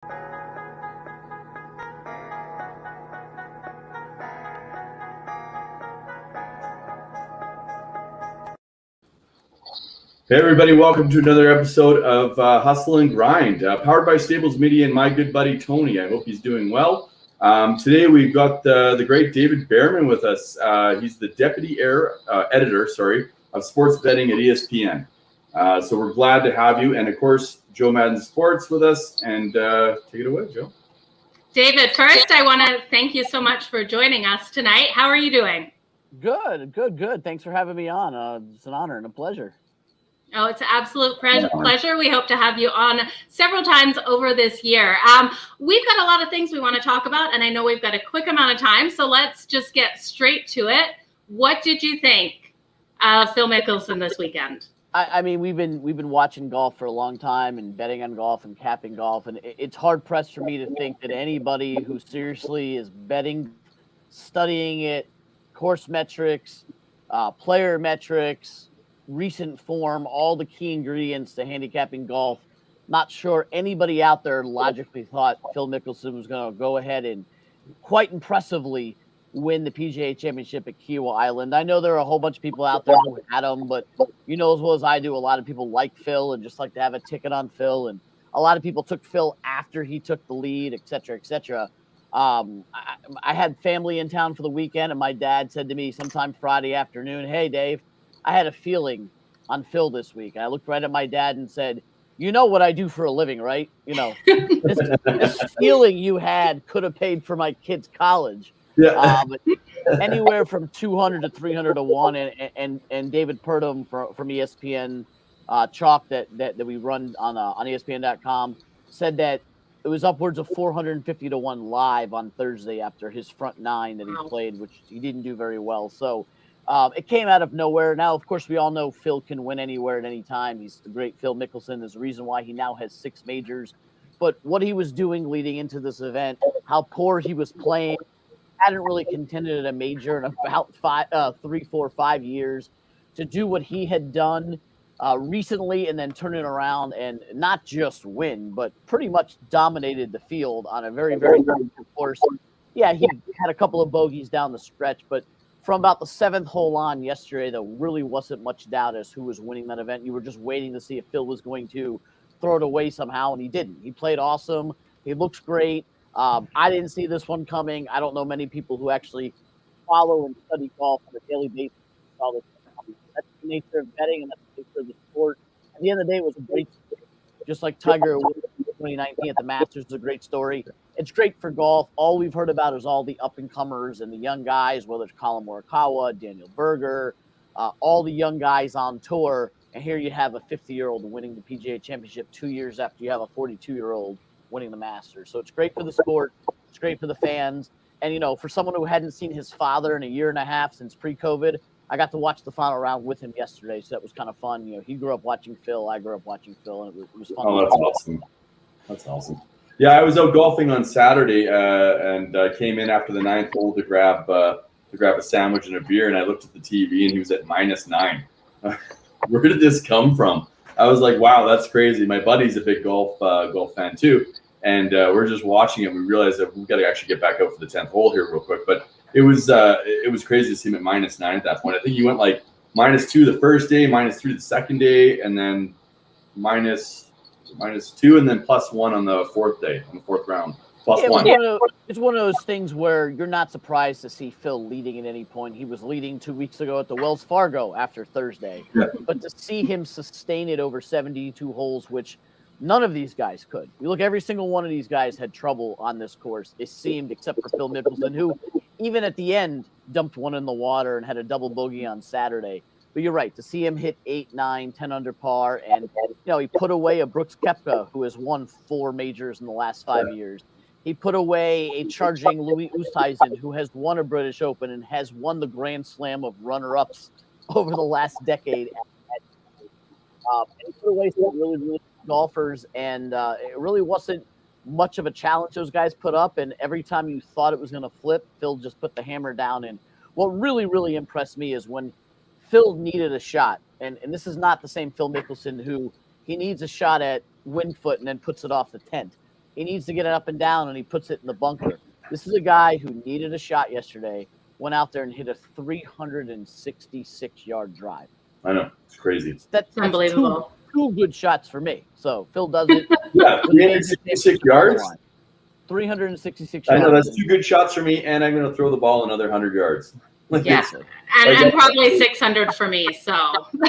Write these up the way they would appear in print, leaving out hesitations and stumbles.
Hey everybody, welcome to another episode of Hustle and Grind, powered by STABLESMEDIA and my good buddy Tony. I hope he's doing well. Today we've got the great David Bearman with us. He's the deputy editor of sports betting at ESPN. So we're glad to have you. And of course, Joe Madden Sports with us. And take it away, Joe. David, first I want to thank you so much for joining us tonight. How are you doing? Good. Thanks for having me on. It's an honor and a pleasure. Oh, it's an absolute pleasure. We hope to have you on several times over this year. We've got a lot of things we want to talk about, and I know we've got a quick amount of time, so let's just get straight to it. What did you think of Phil Mickelson this weekend? I mean, we've been watching golf for a long time and betting on golf and capping golf, and it's hard pressed for me to think that anybody who seriously is betting, studying it, course metrics, player metrics, recent form, all the key ingredients to handicapping golf. Not sure anybody out there logically thought Phil Mickelson was going to go ahead and quite impressively win the PGA Championship at Kiawah Island. I know there are a whole bunch of people out there who had him, but you know as well as I do, a lot of people like Phil and just like to have a ticket on Phil. And a lot of people took Phil after he took the lead, et cetera, et cetera. I had family in town for the weekend, and my dad said to me sometime Friday afternoon, "Hey, Dave, I had a feeling on Phil this week." And I looked right at my dad and said, "You know what I do for a living, right? You know, this feeling you had could have paid for my kid's college." Yeah. But anywhere from 200 to 300 to 1. And David Purdom from ESPN Chalk that we run on ESPN.com said that it was upwards of 450 to 1 live on Thursday after his front nine that he played, which he didn't do very well. So it came out of nowhere. Now, of course, we all know Phil can win anywhere at any time. He's the great Phil Mickelson. There's a reason why he now has 6 majors. But what he was doing leading into this event, how poor he was playing, hadn't really contended at a major in about 3, 4, 5 years. To do what he had done recently and then turn it around and not just win, but pretty much dominated the field on a very, very good course. Yeah, he had a couple of bogeys down the stretch, but from about the 7th hole on yesterday, there really wasn't much doubt as who was winning that event. You were just waiting to see if Phil was going to throw it away somehow, and he didn't. He played awesome. He looked great. I didn't see this one coming. I don't know many people who actually follow and study golf on a daily basis. That's the nature of betting, and that's the nature of the sport. At the end of the day, it was a great story. Just like Tiger in 2019 at the Masters is a great story. It's great for golf. All we've heard about is all the up-and-comers and the young guys, whether it's Colin Morikawa, Daniel Berger, all the young guys on tour. And here you have a 50-year-old winning the PGA Championship 2 years after you have a 42-year-old winning the Masters. So it's great for the sport. It's great for the fans. And, you know, for someone who hadn't seen his father in a year and a half since pre-COVID, I got to watch the final round with him yesterday, so that was kind of fun. You know, he grew up watching Phil. I grew up watching Phil, and it was fun. Oh, that's awesome. That's awesome. Yeah, I was out golfing on Saturday and came in after the 9th hole to grab a sandwich and a beer, and I looked at the TV, and he was at -9. Where did this come from? I was like, wow, that's crazy. My buddy's a big golf fan too, and we're just watching it. We realized that we've got to actually get back out for the 10th hole here real quick, but it was crazy to see him at -9 at that point. I think he went like -2 the first day, -3 the second day, and then -2, and then +1 on the 4th day, on the 4th round. +1. It's one of those things where you're not surprised to see Phil leading at any point. He was leading 2 weeks ago at the Wells Fargo after Thursday. Yeah. But to see him sustain it over 72 holes, which none of these guys could. You look, every single one of these guys had trouble on this course, it seemed, except for Phil Mickelson, who even at the end dumped one in the water and had a double bogey on Saturday. But you're right, to see him hit 8, 9, 10 under par, and you know, he put away a Brooks Koepka who has won 4 majors in the last 5 years. He put away a charging Louis Oosthuizen, who has won a British Open and has won the Grand Slam of runner-ups over the last decade. And he put away some really, really good golfers, and it really wasn't much of a challenge those guys put up. And every time you thought it was going to flip, Phil just put the hammer down. And what really, really impressed me is when Phil needed a shot, and this is not the same Phil Mickelson who he needs a shot at Wingfoot and then puts it off the tent. He needs to get it up and down, and he puts it in the bunker. This is a guy who needed a shot yesterday, went out there and hit a 366-yard drive. I know. It's crazy. That's unbelievable. Two good shots for me. So Phil does it. Yeah, 366 yards. 366 I yards. know that's 2 good shots for me, and I'm going to throw the ball another 100 yards. Yeah. And probably 600 for me. So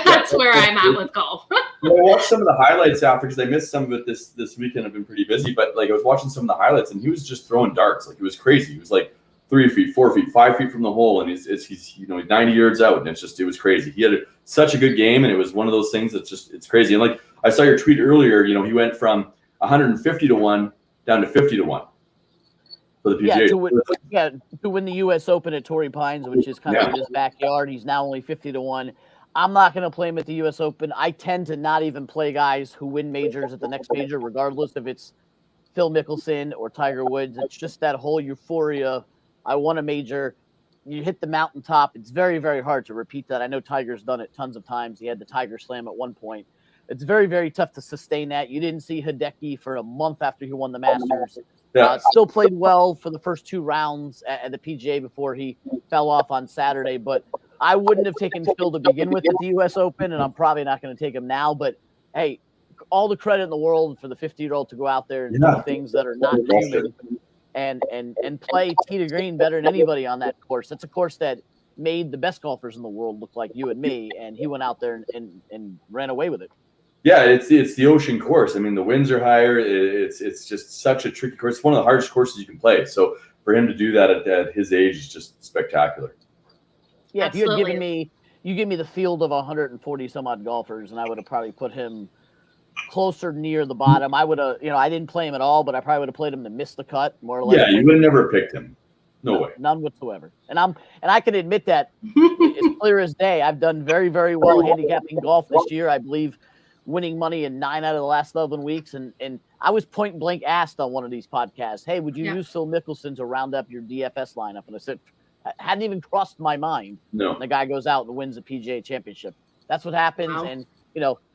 that's where I'm at with golf. I watched some of the highlights after because I missed some of it this weekend. I've been pretty busy, but like I was watching some of the highlights, and he was just throwing darts. Like, it was crazy. He was like 3 feet, 4 feet, 5 feet from the hole, and he's 90 yards out, and it was crazy. He had such a good game, and it was one of those things it's crazy. And like I saw your tweet earlier, he went from 150 to 1 down to 50 to 1 for the PGA. To win the U.S. Open at Torrey Pines, which is kind of in his backyard. He's now only 50 to 1. I'm not going to play him at the U.S. Open. I tend to not even play guys who win majors at the next major, regardless if it's Phil Mickelson or Tiger Woods. It's just that whole euphoria. I won a major. You hit the mountaintop. It's very, very hard to repeat that. I know Tiger's done it tons of times. He had the Tiger Slam at one point. It's very, very tough to sustain that. You didn't see Hideki for a month after he won the Masters. Still played well for the first 2 rounds at the PGA before he fell off on Saturday. But I wouldn't have taken Phil to begin with at the U.S. Open, and I'm probably not going to take him now. But, hey, all the credit in the world for the 50-year-old to go out there and do things that are not human and play tee to green better than anybody on that course. That's a course that made the best golfers in the world look like you and me, and he went out there and ran away with it. Yeah, it's the ocean course. I mean, the winds are higher. It's just such a tricky course. It's one of the hardest courses you can play. So for him to do that at his age is just spectacular. Yeah, Absolutely. If you give me the field of 140 some odd golfers, and I would have probably put him closer near the bottom. I would have, I didn't play him at all, but I probably would have played him to miss the cut more or less. Yeah, you would have never picked him. No way. None whatsoever. And I can admit that it's clear as day. I've done very, very well handicapping golf this year. I believe winning money in 9 out of the last 11 weeks. And I was point blank asked on one of these podcasts, hey, would you use Phil Mickelson to round up your DFS lineup? And I said, hadn't even crossed my mind. No. And the guy goes out and wins the PGA Championship. That's what happens. Wow. And,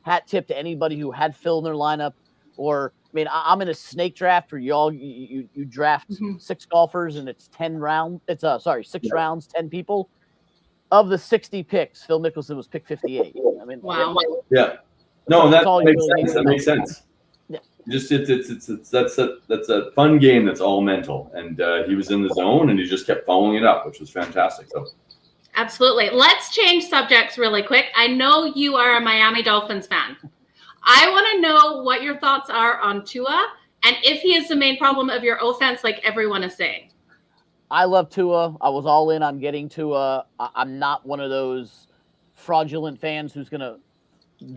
hat tip to anybody who had Phil in their lineup. Or, I'm in a snake draft where you draft 6 golfers and it's 10 rounds. It's 6 rounds, 10 people. Of the 60 picks, Phil Mickelson was pick 58. Wow. Yeah. No, that makes sense. That makes sense. Yeah. Just that's a fun game that's all mental, and he was in the zone and he just kept following it up, which was fantastic. So. Absolutely. Let's change subjects really quick. I know you are a Miami Dolphins fan. I want to know what your thoughts are on Tua and if he is the main problem of your offense, like everyone is saying. I love Tua. I was all in on getting Tua. I'm not one of those fraudulent fans who's going to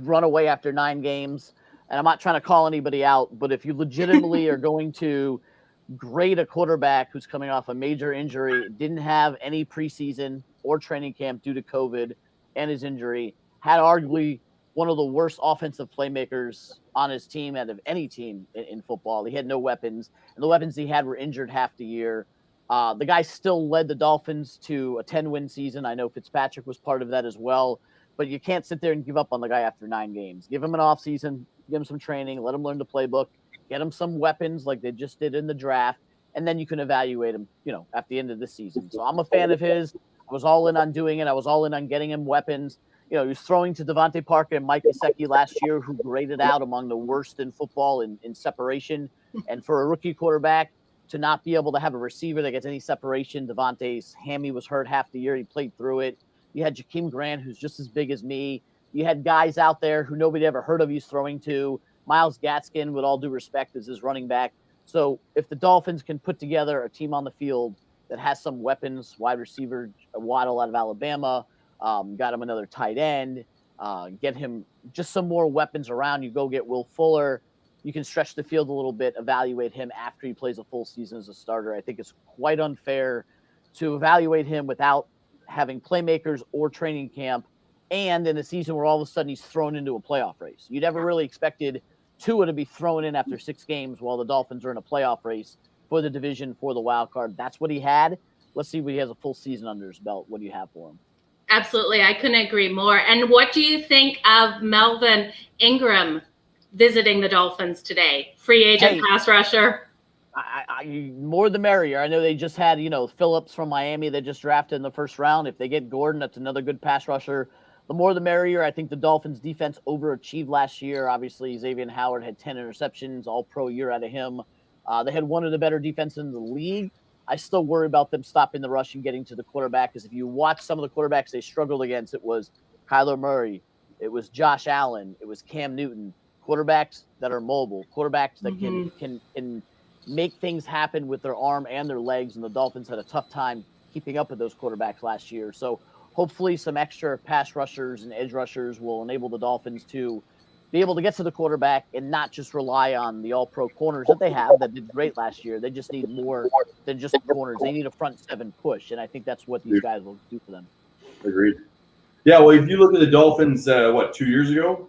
run away after 9 games. And I'm not trying to call anybody out, but if you legitimately are going to grade a quarterback who's coming off a major injury, didn't have any preseason or training camp due to COVID and his injury, had arguably one of the worst offensive playmakers on his team out of any team in football. He had no weapons, and the weapons he had were injured half the year. The guy still led the Dolphins to a 10-win season. I know Fitzpatrick was part of that as well, but you can't sit there and give up on the guy after 9 games. Give him an offseason, give him some training, let him learn the playbook, get him some weapons like they just did in the draft, and then you can evaluate him, at the end of the season. So I'm a fan of his. I was all in on doing it. I was all in on getting him weapons. He was throwing to Devontae Parker and Mike Gesicki last year, who graded out among the worst in football in separation. And for a rookie quarterback to not be able to have a receiver that gets any separation, Devontae's hammy was hurt half the year. He played through it. You had Jakeem Grant, who's just as big as me. You had guys out there who nobody ever heard of he's throwing to. Myles Gaskin, with all due respect, is his running back. So if the Dolphins can put together a team on the field that has some weapons, wide receiver, Waddle out of Alabama, got him another tight end, get him just some more weapons around. You go get Will Fuller. You can stretch the field a little bit, evaluate him after he plays a full season as a starter. I think it's quite unfair to evaluate him without having playmakers or training camp, and in a season where all of a sudden he's thrown into a playoff race. You never really expected Tua to be thrown in after 6 games while the Dolphins are in a playoff race for the division, for the wild card. That's what he had. Let's see what he has a full season under his belt. What do you have for him? Absolutely. I couldn't agree more. And what do you think of Melvin Ingram visiting the Dolphins today? Free agent pass rusher. More the merrier. I know they just had, Phillips from Miami they just drafted in the first round. If they get Gordon, that's another good pass rusher. The more the merrier. I think the Dolphins defense overachieved last year. Obviously, Xavier Howard had 10 interceptions, all pro year out of him. They had one of the better defenses in the league. I still worry about them stopping the rush and getting to the quarterback, because if you watch some of the quarterbacks they struggled against, it was Kyler Murray, it was Josh Allen, it was Cam Newton. Quarterbacks that are mobile, quarterbacks that can make things happen with their arm and their legs, and the Dolphins had a tough time keeping up with those quarterbacks last year. So hopefully some extra pass rushers and edge rushers will enable the Dolphins to be able to get to the quarterback and not just rely on the all-pro corners that they have that did great last year. They just need more than just the corners. They need a front seven push, and I think that's what these guys will do for them. Agreed. Yeah, well, if you look at the Dolphins, 2 years ago,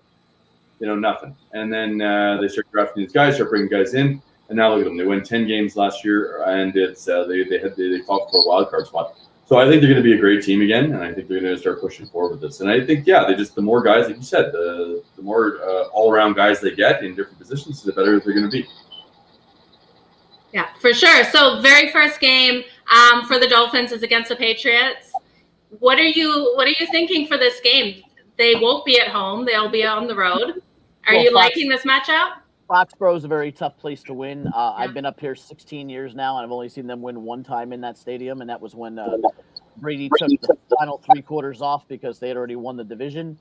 nothing. And then they start drafting these guys, start bringing guys in, and now look at them. They won 10 games last year, and it's they fought for a wild card spot. So I think they're going to be a great team again, and I think they're going to start pushing forward with this. And I think, the more guys, like you said, the more all-around guys they get in different positions, the better they're going to be. Yeah, for sure. So very first game for the Dolphins is against the Patriots. What are you thinking for this game? They won't be at home. They'll be on the road. Are you liking this matchup? Foxborough is a very tough place to win. I've been up here 16 years now, and I've only seen them win one time in that stadium, and that was when Brady took the final 3 quarters off because they had already won the division.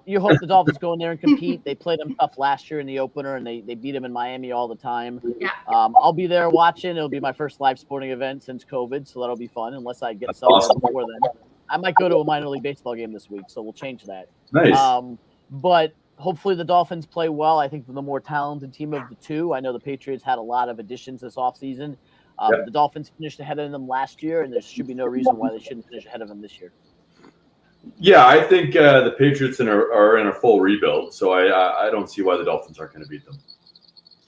You hope the Dolphins go in there and compete. They played them tough last year in the opener, and they beat them in Miami all the time. Yeah. I'll be there watching. It'll be my first live sporting event since COVID, so that'll be fun, unless I get somewhere before then. I might go to a minor league baseball game this week, so we'll change that. Nice. But hopefully the Dolphins play well. I think they're the more talented team of the two. I know the Patriots had a lot of additions this offseason. The Dolphins finished ahead of them last year, and there should be no reason why they shouldn't finish ahead of them this year. Yeah, I think the Patriots are in a full rebuild, so I don't see why the Dolphins aren't going to beat them.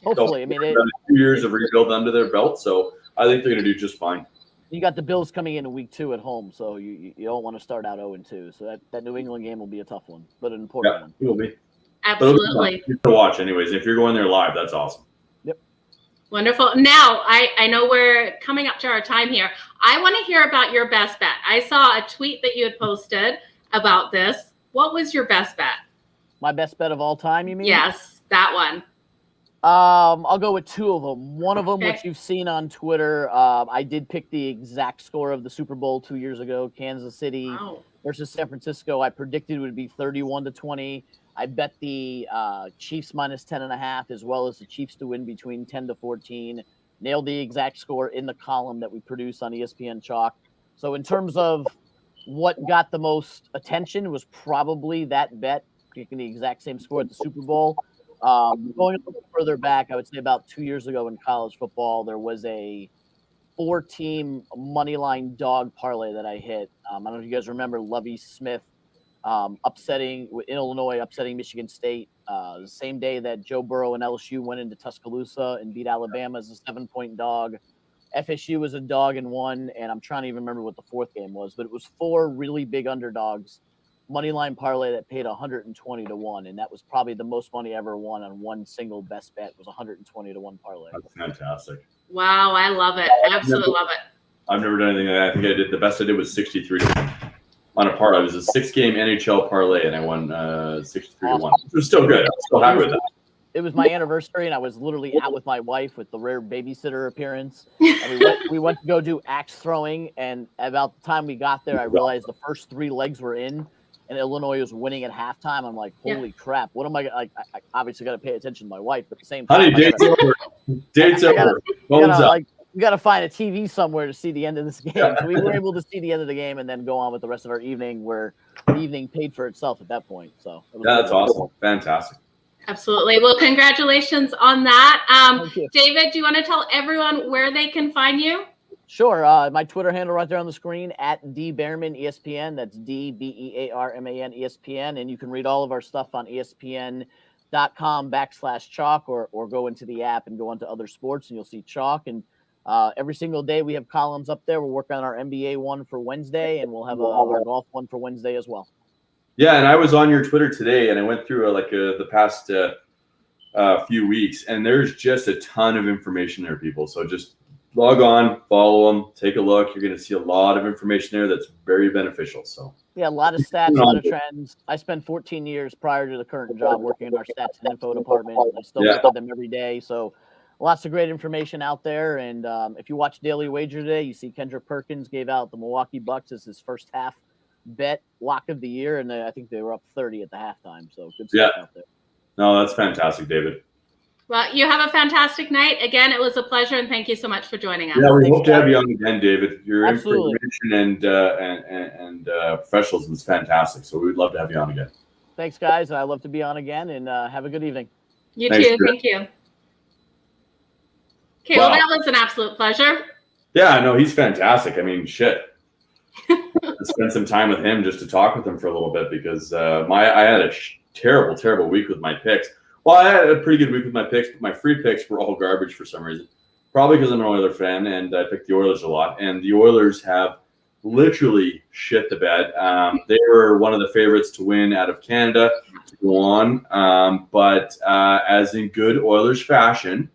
Hopefully. They've got 2 years of rebuild under their belt, so I think they're going to do just fine. You got the Bills coming in week 2 at home, so you don't want to start out 0-2. So that New England game will be a tough one, but an important one. It will be. Absolutely. You can watch anyways. If you're going there live, that's awesome. Yep. Wonderful. Now, I know we're coming up to our time here. I want to hear about your best bet. I saw a tweet that you had posted about this. What was your best bet? My best bet of all time, you mean? Yes, that one. I'll go with 2 of them. One of them, which you've seen on Twitter, I did pick the exact score of the Super Bowl 2 years ago, Kansas City versus San Francisco. I predicted it would be 31-20. I bet the Chiefs minus 10.5, as well as the Chiefs to win between 10-14. Nailed the exact score in the column that we produce on ESPN Chalk. So in terms of what got the most attention was probably that bet, picking the exact same score at the Super Bowl. Going a little further back, I would say about 2 years ago in college football, there was a 4-team money line dog parlay that I hit. I don't know if you guys remember Lovie Smith upsetting Michigan State the same day that Joe Burrow and LSU went into Tuscaloosa and beat Alabama as a 7-point dog. FSU was a dog and won, and I'm trying to even remember what the 4th game was, but it was 4 really big underdogs. Moneyline parlay that paid 120-1, and that was probably the most money ever won on one single best bet. Was 120-1 parlay. That's fantastic. Wow, I love it. Absolutely love it. I've never done anything like that. I think I did the best I did was 63-1 on a parlay. It was a 6-game NHL parlay, and I won 63-1. It was still good. I'm still happy with that. It was my anniversary, and I was literally out with my wife with the rare babysitter appearance. And we went to go do axe throwing, and about the time we got there, I realized the first 3 legs were in, and Illinois was winning at halftime. I'm like, holy crap! What am I like? I obviously got to pay attention to my wife, but at the same time, honey, date's over. Date's over. We got to find a TV somewhere to see the end of this game. Yeah. So we were able to see the end of the game and then go on with the rest of our evening, where the evening paid for itself at that point. So that's awesome, fantastic. Absolutely. Well, congratulations on that. David, do you want to tell everyone where they can find you? Sure. My Twitter handle right there on the screen, at Bearman ESPN. That's DBEARMAN ESPN. And you can read all of our stuff on ESPN.com/chalk or go into the app and go onto other sports and you'll see chalk. And every single day we have columns up there. We're working on our NBA one for Wednesday, and we'll have our golf one for Wednesday as well. Yeah, and I was on your Twitter today, and I went through the past few weeks, and there's just a ton of information there, people. So just log on, follow them, take a look. You're going to see a lot of information there that's very beneficial. So yeah, a lot of stats, a lot of trends. I spent 14 years prior to the current job working in our stats and info department. I still look at them every day. So lots of great information out there. And if you watch Daily Wager today, you see Kendrick Perkins gave out the Milwaukee Bucks as his first half bet lock of the year, and I think they were up 30 at the halftime. So good stuff out there. No, that's fantastic, David. Well, you have a fantastic night. Again, it was a pleasure, and thank you so much for joining us. Yeah, we hope to have you on again, David. Your Absolutely. information and professionalism is fantastic, so we'd love to have you on again. Thanks, guys. I love to be on again, and have a good evening. You too. Thank you. Okay, well, that was an absolute pleasure. Yeah, no, he's fantastic. I mean, shit. Spend some time with him just to talk with him for a little bit because I had a terrible week with my picks. Well, I had a pretty good week with my picks, but my free picks were all garbage for some reason. Probably because I'm an Oilers fan and I picked the Oilers a lot. And the Oilers have literally shit the bed. They were one of the favorites to win out of Canada to go on. But as in good Oilers fashion,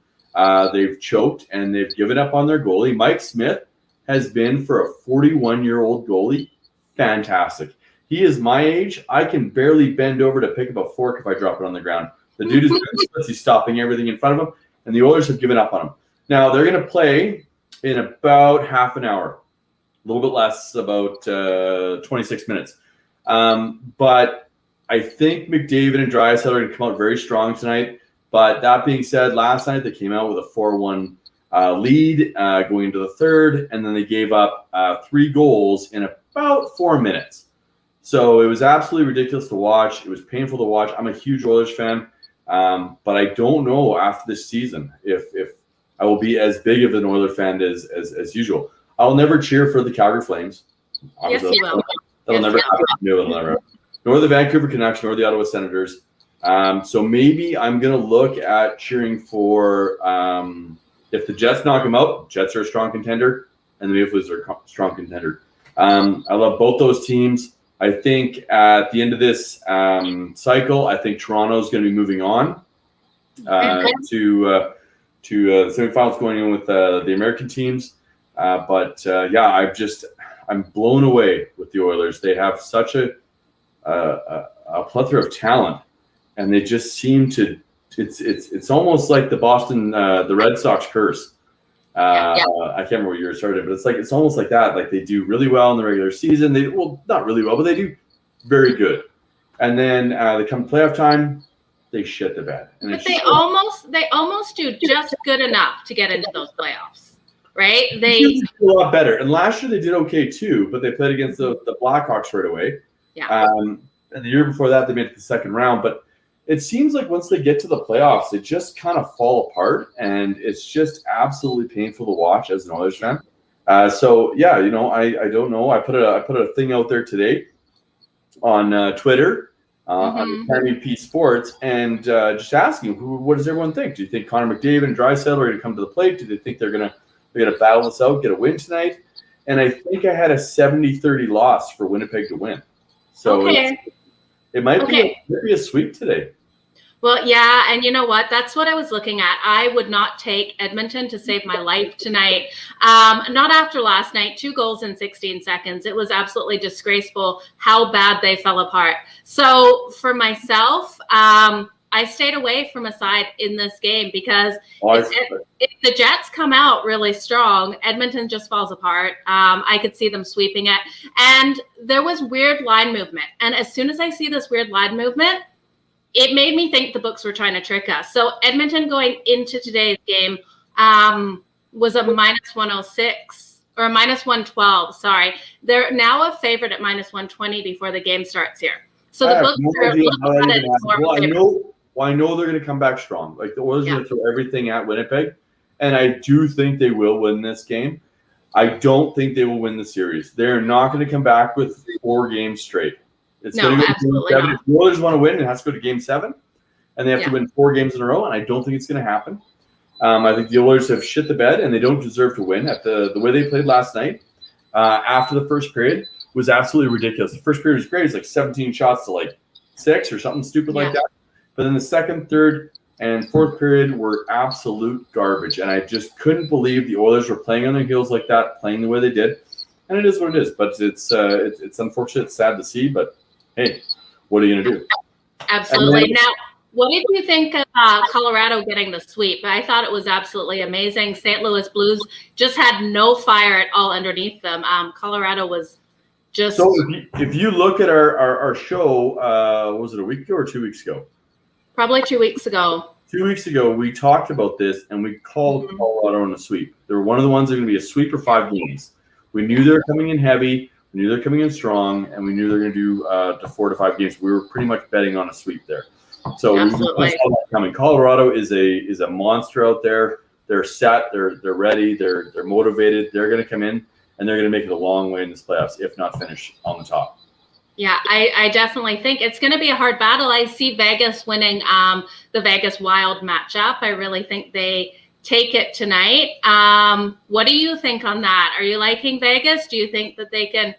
they've choked and they've given up on their goalie. Mike Smith has been, for a 41-year-old goalie, fantastic. He is my age. I can barely bend over to pick up a fork if I drop it on the ground. The dude is doing splits. He's stopping everything in front of him, and the Oilers have given up on him. Now, they're going to play in about half an hour, a little bit less, about 26 minutes. But I think McDavid and Draisaitl are going to come out very strong tonight. But that being said, last night they came out with a 4-1 lead going into the third, and then they gave up 3 goals in about 4 minutes. So it was absolutely ridiculous to watch. It was painful to watch. I'm a huge Oilers fan, but I don't know after this season if I will be as big of an Oilers fan as usual. I'll never cheer for the Calgary Flames. Yes, you will. That'll never happen. No, it'll never. Nor the Vancouver Canucks, nor the Ottawa Senators. So maybe I'm going to look at cheering for if the Jets knock them out, Jets are a strong contender, and the Maple Leafs are a strong contender. I love both those teams. I think at the end of this cycle, I think Toronto's going to be moving on to the semifinals, going in with the American teams. But I'm blown away with the Oilers. They have such a plethora of talent, and they just seem to. It's almost like the Red Sox curse. I can't remember what year it started, but it's almost like that. Like they do really well in the regular season. Not really well, but they do very good. And then they come playoff time, they shit the bed. And but they almost do just good enough to get into those playoffs, right? They do a lot better. And last year they did okay too, but they played against the Blackhawks right away. Yeah. And the year before that they made it to the second round, but it seems like once they get to the playoffs, they just kind of fall apart, and it's just absolutely painful to watch as an Oilers fan. I don't know. I put a thing out there today on Twitter on Academy P Sports, and just asking, what does everyone think? Do you think Connor McDavid and Draisaitl are going to come to the plate? Do they think they're going to battle this out, get a win tonight? And I think I had a 70-30 loss for Winnipeg to win. So it might be a sweep today. Well, yeah, and you know what? That's what I was looking at. I would not take Edmonton to save my life tonight. Not after last night. 2 goals in 16 seconds. It was absolutely disgraceful how bad they fell apart. So for myself, I stayed away from a side in this game because if the Jets come out really strong, Edmonton just falls apart. I could see them sweeping it. And there was weird line movement. And as soon as I see this weird line movement, it made me think the books were trying to trick us. So Edmonton going into today's game was a -106 or a -112. Sorry. They're now a favorite at -120 before the game starts here. So the books are looking at it more. I know they're going to come back strong. Like the Oilers are going to throw everything at Winnipeg, and I do think they will win this game. I don't think they will win the series. They're not going to come back with 4 games straight. It's going to go absolutely to Game 7. not. If the Oilers want to win, it has to go to Game 7, and they have to win 4 games in a row, and I don't think it's going to happen. I think the Oilers have shit the bed, and they don't deserve to win. At the way they played last night, after the first period, was absolutely ridiculous. The first period was great. It's like 17 shots to 6 or something stupid like that. But then the second, third, and fourth period were absolute garbage. And I just couldn't believe the Oilers were playing on their heels like that, playing the way they did. And it is what it is. But it's unfortunate. It's sad to see. But hey, what are you gonna do? Absolutely. Now, what did you think of Colorado getting the sweep? I thought it was absolutely amazing. St. Louis Blues just had no fire at all underneath them. Colorado was just. So if you look at our show, was it a week ago or 2 weeks ago? Probably 2 weeks ago. 2 weeks ago, we talked about this and we called Colorado in a sweep. They were one of the ones that were going to be a sweep for 5 games. We knew they were coming in heavy. We knew they're coming in strong, and we knew they're going to do to 4 to 5 games. We were pretty much betting on a sweep there. So absolutely. We saw that coming. Colorado is a monster out there. They're set. They're ready. They're motivated. They're going to come in and they're going to make it a long way in this playoffs, if not finish on the top. Yeah, I definitely think it's going to be a hard battle. I see Vegas winning the Vegas Wild matchup. I really think they take it tonight. What do you think on that? Are you liking Vegas? Do you think that they can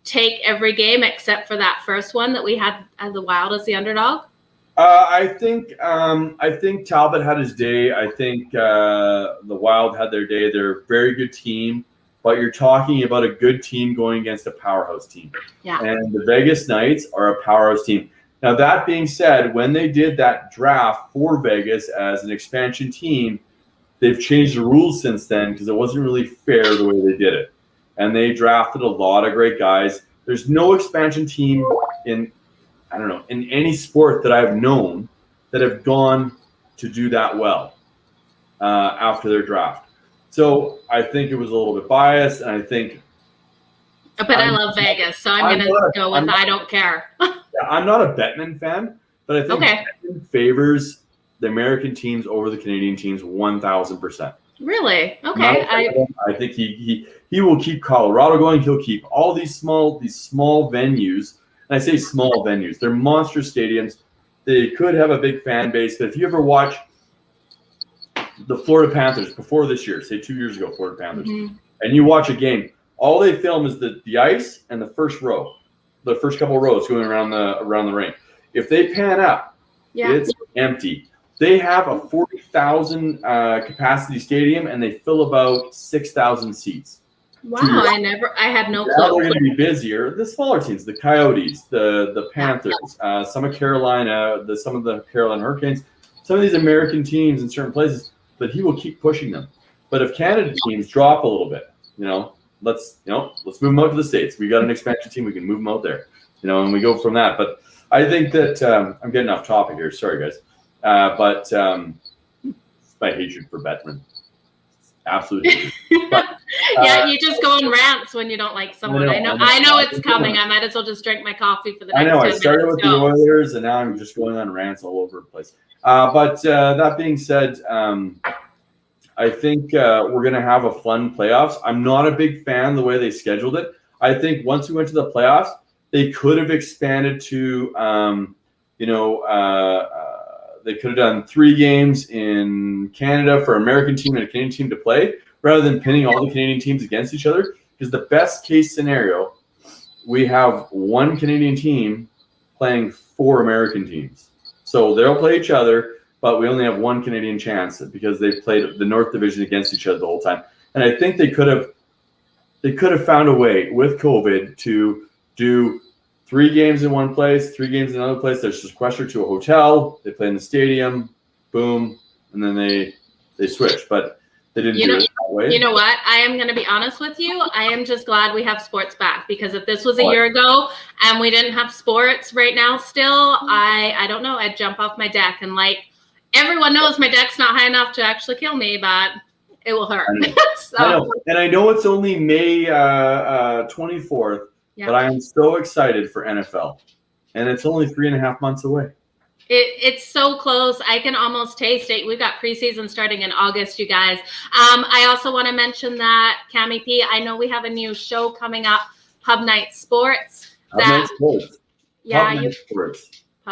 take every game except for that first one that we had as the Wild as the underdog? I think Talbot had his day. I think the Wild had their day. They're a very good team, but you're talking about a good team going against a powerhouse team. Yeah. And the Vegas Knights are a powerhouse team. Now, that being said, when they did that draft for Vegas as an expansion team, they've changed the rules since then because it wasn't really fair the way they did it. And they drafted a lot of great guys. There's no expansion team in any sport that I've known that have gone to do that well after their draft. So I think it was a little bit biased, and I think. But I love Vegas, so I'm going to go with I don't care. I'm not a Bettman fan, but I think Bettman favors the American teams over the Canadian teams 1,000%. Really? Okay. I think he will keep Colorado going. He'll keep all these small venues. And I say small venues. They're monster stadiums. They could have a big fan base. But if you ever watch the Florida Panthers before this year, say 2 years ago, Florida Panthers, and you watch a game, all they film is the ice and the first row, the first couple of rows going around the rink. If they pan up, it's empty. They have a 40,000 capacity stadium, and they fill about 6,000 seats. Wow, I had no clue. Now they're going to be busier. The smaller teams, the Coyotes, the Panthers, some of Carolina, some of the Carolina Hurricanes, some of these American teams in certain places. But he will keep pushing them. But if Canada teams drop a little bit, let's move them out to the States. We got an expansion team. We can move them out there, and we go from that. But I think that I'm getting off topic here. Sorry, guys. But it's my hatred for Bettman. Absolutely. But, you just go on rants when you don't like someone. I know it's coming. I might as well just drink my coffee for the next 10 minutes. I started with the Oilers, and now I'm just going on rants all over the place. But that being said, I think we're going to have a fun playoffs. I'm not a big fan of the way they scheduled it. I think once we went to the playoffs, they could have expanded to, they could have done 3 games in Canada for an American team and a Canadian team to play, rather than pinning all the Canadian teams against each other. Because the best case scenario, we have one Canadian team playing 4 American teams. So they'll play each other, but we only have one Canadian chance because they've played the North Division against each other the whole time. And I think they could have found a way with COVID to do 3 games in one place, 3 games in another place. They're sequestered to a hotel. They play in the stadium, boom, and then they switch. But they didn't do it that way. You know what? I am going to be honest with you. I am just glad we have sports back, because if this was a year ago and we didn't have sports right now still, I don't know. I'd jump off my deck. And everyone knows my deck's not high enough to actually kill me, but it will hurt. I know. And I know it's only May 24th. Yeah. But I am so excited for NFL, and it's only 3.5 months away. It's so close. I can almost taste it. We've got preseason starting in August, you guys. I also want to mention that, Cami P, I know we have a new show coming up, Pub Night Sports. Pub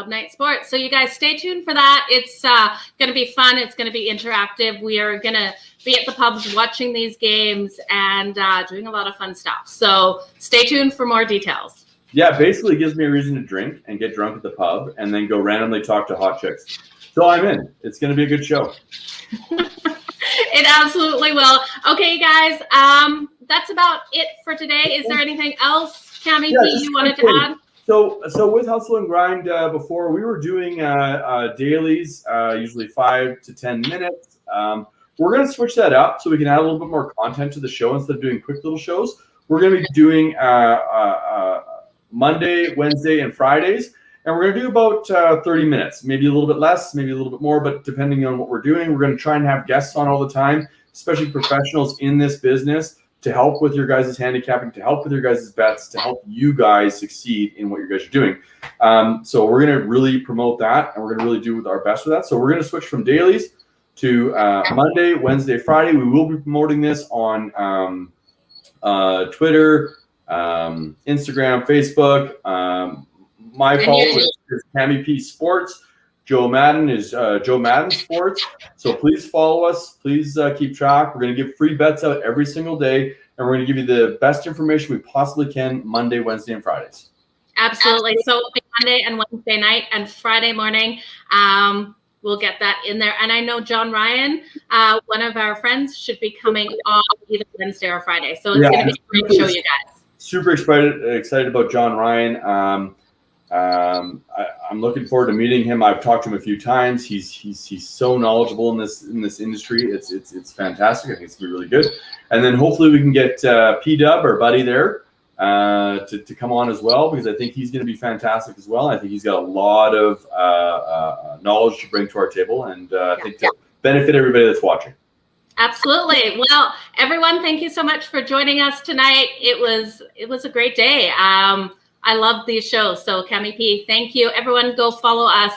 Night Sports. So you guys stay tuned for that. It's going to be fun. It's going to be interactive. We are going to be at the pubs watching these games and doing a lot of fun stuff. So stay tuned for more details. Yeah, basically it gives me a reason to drink and get drunk at the pub and then go randomly talk to hot chicks. So I'm in. It's going to be a good show. It absolutely will. Okay, guys, that's about it for today. Is there anything else, Cammy P, you wanted to add? So with Hustle and Grind, before we were doing dailies, usually 5 to 10 minutes. We're going to switch that up so we can add a little bit more content to the show instead of doing quick little shows. We're going to be doing Monday, Wednesday, and Fridays. And we're going to do about 30 minutes, maybe a little bit less, maybe a little bit more, but depending on what we're doing, we're going to try and have guests on all the time, especially professionals in this business, to help with your guys' handicapping, to help with your guys' bets, to help you guys succeed in what you guys are doing. So we're going to really promote that, and we're going to really do our best with that. So we're going to switch from dailies to Monday, Wednesday, Friday. We will be promoting this on Twitter, Instagram, Facebook. My follow is Cammy P Sports. Joe Madden is Joe Madden Sports. So please follow us. Please keep track. We're going to give free bets out every single day, and we're going to give you the best information we possibly can Monday, Wednesday, and Fridays. Absolutely. So Monday and Wednesday night and Friday morning, we'll get that in there. And I know John Ryan, one of our friends, should be coming on either Wednesday or Friday. So it's going to be a great show, you guys. Super excited about John Ryan. I'm looking forward to meeting him. I've talked to him a few times. He's so knowledgeable in this industry. It's fantastic. I think it's gonna be really good. And then hopefully we can get P-Dub, our buddy there, to come on as well, because I think he's going to be fantastic as well. I think he's got a lot of knowledge to bring to our table, and I think to benefit everybody that's watching. Absolutely. Well, everyone, thank you so much for joining us tonight. It was a great day. I love these shows. So Cammy P, thank you. Everyone go follow us,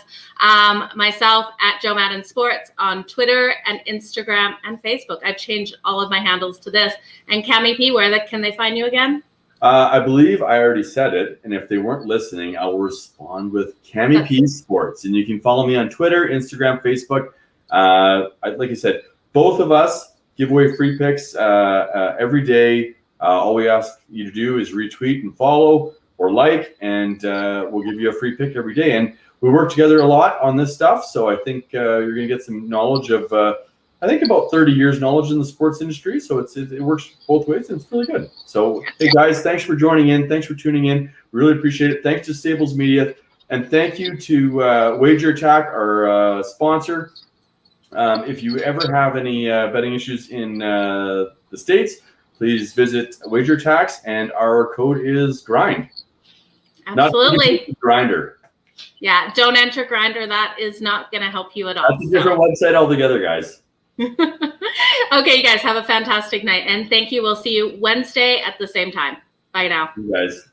myself at Joe Madden Sports on Twitter and Instagram and Facebook. I've changed all of my handles to this. And Cammy P, can they find you again? I believe I already said it. And if they weren't listening, I'll respond with Cammy P Sports. And you can follow me on Twitter, Instagram, Facebook. Like I said, both of us give away free picks every day. All we ask you to do is retweet and follow or like, and we'll give you a free pick every day. And we work together a lot on this stuff, so I think you're going to get some knowledge of, I think about 30 years knowledge in the sports industry, so it works both ways, and it's really good. So, hey guys, thanks for joining in. Thanks for tuning in. Really appreciate it. Thanks to Stables Media, and thank you to Wager Attack, our sponsor. If you ever have any betting issues in the States, please visit Wager Attacks, and our code is GRIND. Absolutely. Not Grinder. Yeah, don't enter Grinder. That is not going to help you at all. That's a different website altogether, guys. Okay, you guys have a fantastic night, and thank you. We'll see you Wednesday at the same time. Bye now. You guys.